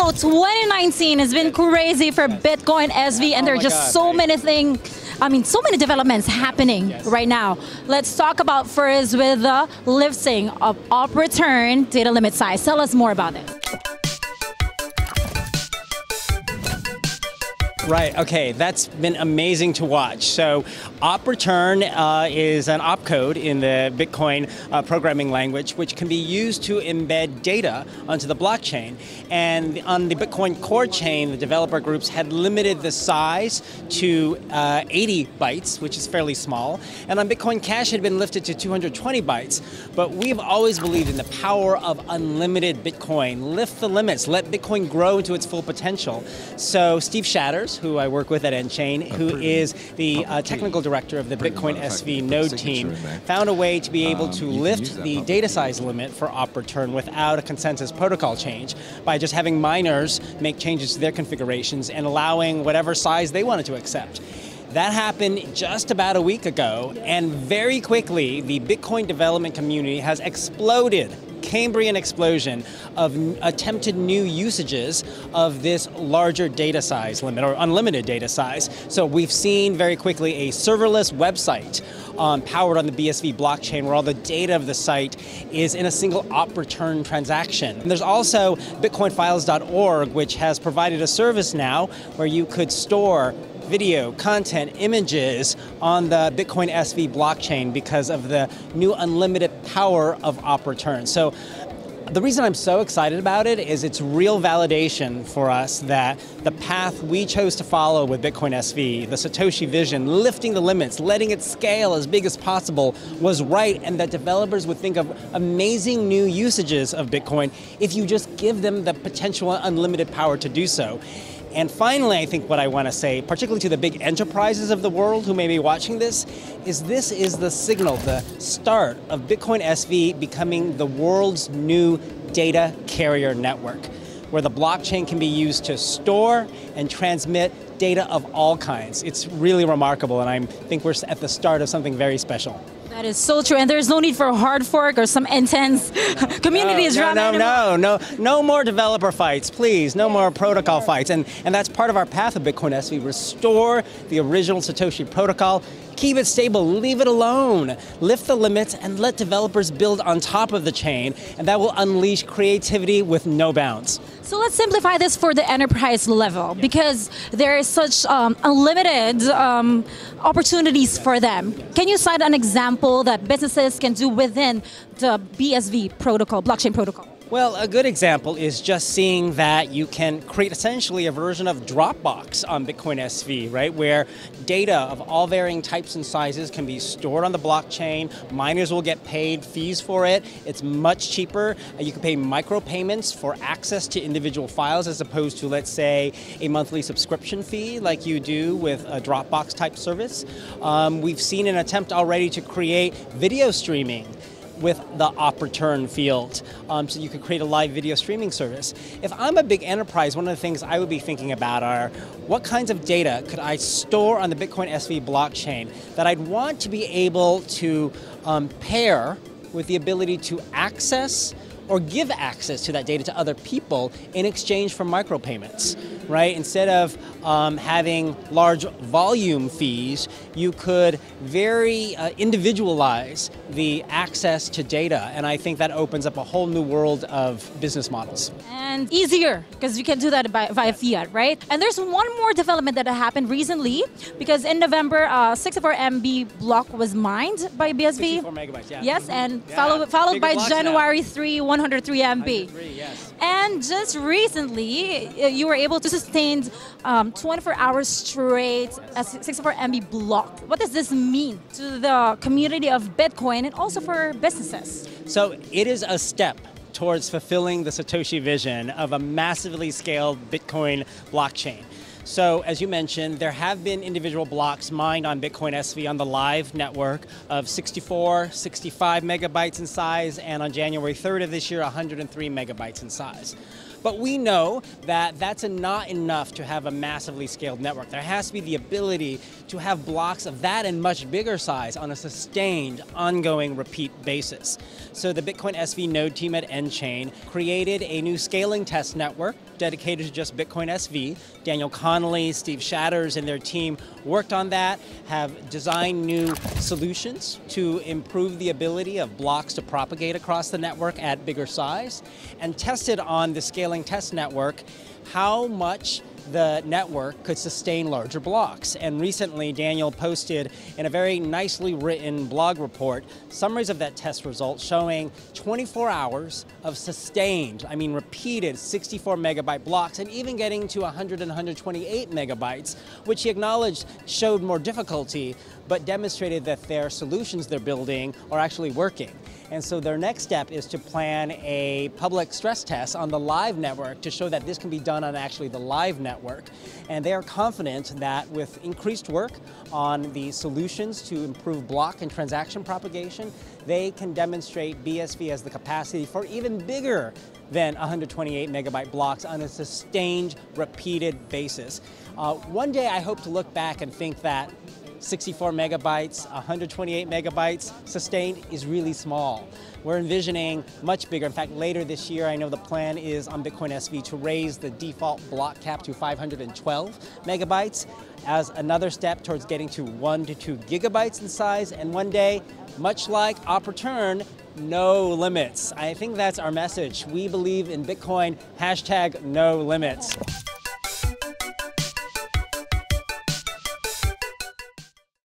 So 2019 has been crazy for Bitcoin SV, and there are just so many things, so many developments happening right now. Let's talk about first with the lifting of op return data limit size. Tell us more about it. Right, okay, that's been amazing to watch. So op return is an opcode in the Bitcoin programming language, which can be used to embed data onto the blockchain. And on the Bitcoin core chain, the developer groups had limited the size to 80 bytes, which is fairly small. And on Bitcoin Cash, it had been lifted to 220 bytes. But we've always believed in the power of unlimited Bitcoin. Lift the limits, let Bitcoin grow into its full potential. So Steve Shatters, who I work with at nChain, who is the technical director of the Bitcoin SV node team, found a way to be able to lift the data size limit for op return without a consensus protocol change by just having miners make changes to their configurations and allowing whatever size they wanted to accept. That happened just about a week ago, and very quickly the Bitcoin development community has exploded. Cambrian explosion of attempted new usages of this larger data size limit, or unlimited data size. So we've seen very quickly a serverless website powered on the BSV blockchain where all the data of the site is in a single op return transaction. And there's also bitcoinfiles.org, which has provided a service now where you could store video, content, images on the Bitcoin SV blockchain because of the new unlimited power of op return. So the reason I'm so excited about it is it's real validation for us that the path we chose to follow with Bitcoin SV, the Satoshi vision, lifting the limits, letting it scale as big as possible, was right, and that developers would think of amazing new usages of Bitcoin if you just give them the potential unlimited power to do so. And finally, I think what I want to say, particularly to the big enterprises of the world who may be watching this is the signal, the start of Bitcoin SV becoming the world's new data carrier network, where the blockchain can be used to store and transmit data of all kinds. It's really remarkable, and I think we're at the start of something very special. That is so true, and there's no need for a hard fork or some intense community drama. No more developer fights, please. No more protocol fights, and that's part of our path of Bitcoin SV. Restore the original Satoshi protocol. Keep it stable, leave it alone. Lift the limits and let developers build on top of the chain, and that will unleash creativity with no bounds. So let's simplify this for the enterprise level, because there is such unlimited opportunities for them. Can you cite an example that businesses can do within the BSV protocol, blockchain protocol? Well, a good example is just seeing that you can create essentially a version of Dropbox on Bitcoin SV, right? Where data of all varying types and sizes can be stored on the blockchain. Miners will get paid fees for it. It's much cheaper. You can pay micropayments for access to individual files as opposed to, let's say, a monthly subscription fee like you do with a Dropbox type service. We've seen an attempt already to create video streaming with the op return field, so you could create a live video streaming service. If I'm a big enterprise, one of the things I would be thinking about are what kinds of data could I store on the Bitcoin SV blockchain that I'd want to be able to pair with the ability to access or give access to that data to other people in exchange for micropayments, right? Instead of having large volume fees, you could very individualize the access to data, and I think that opens up a whole new world of business models. And easier, because you can do that via fiat, right? And there's one more development that happened recently, because in November, 64 MB block was mined by BSV. 64 megabytes, yeah. Yes, and followed by January 3, 103 MB. 103, yes. And just recently, you were able to sustain 24 hours straight a 64 MB block. What does this mean to the community of Bitcoin and also for businesses? So it is a step towards fulfilling the Satoshi vision of a massively scaled Bitcoin blockchain. So as you mentioned, there have been individual blocks mined on Bitcoin SV on the live network of 64, 65 megabytes in size, and on January 3rd of this year, 103 megabytes in size. But we know that that's not enough to have a massively scaled network. There has to be the ability to have blocks of that and much bigger size on a sustained, ongoing, repeat basis. So the Bitcoin SV node team at nChain created a new scaling test network dedicated to just Bitcoin SV. Daniel Connolly, Steve Shatters, and their team worked on that, have designed new solutions to improve the ability of blocks to propagate across the network at bigger size, and tested on the scaling test network how much the network could sustain larger blocks. And recently, Daniel posted in a very nicely written blog report summaries of that test result showing 24 hours of sustained, I mean repeated 64 megabyte blocks, and even getting to 100 and 128 megabytes, which he acknowledged showed more difficulty, but demonstrated that their solutions they're building are actually working. And so their next step is to plan a public stress test on the live network to show that this can be done on actually the live network. And they are confident that with increased work on the solutions to improve block and transaction propagation, they can demonstrate BSV has the capacity for even bigger than 128 megabyte blocks on a sustained, repeated basis. One day I hope to look back and think that 64 megabytes, 128 megabytes sustained is really small. We're envisioning much bigger. In fact, later this year, I know the plan is on Bitcoin SV to raise the default block cap to 512 megabytes as another step towards getting to 1 to 2 gigabytes in size. And one day, much like op return, no limits. I think that's our message. We believe in Bitcoin, hashtag no limits.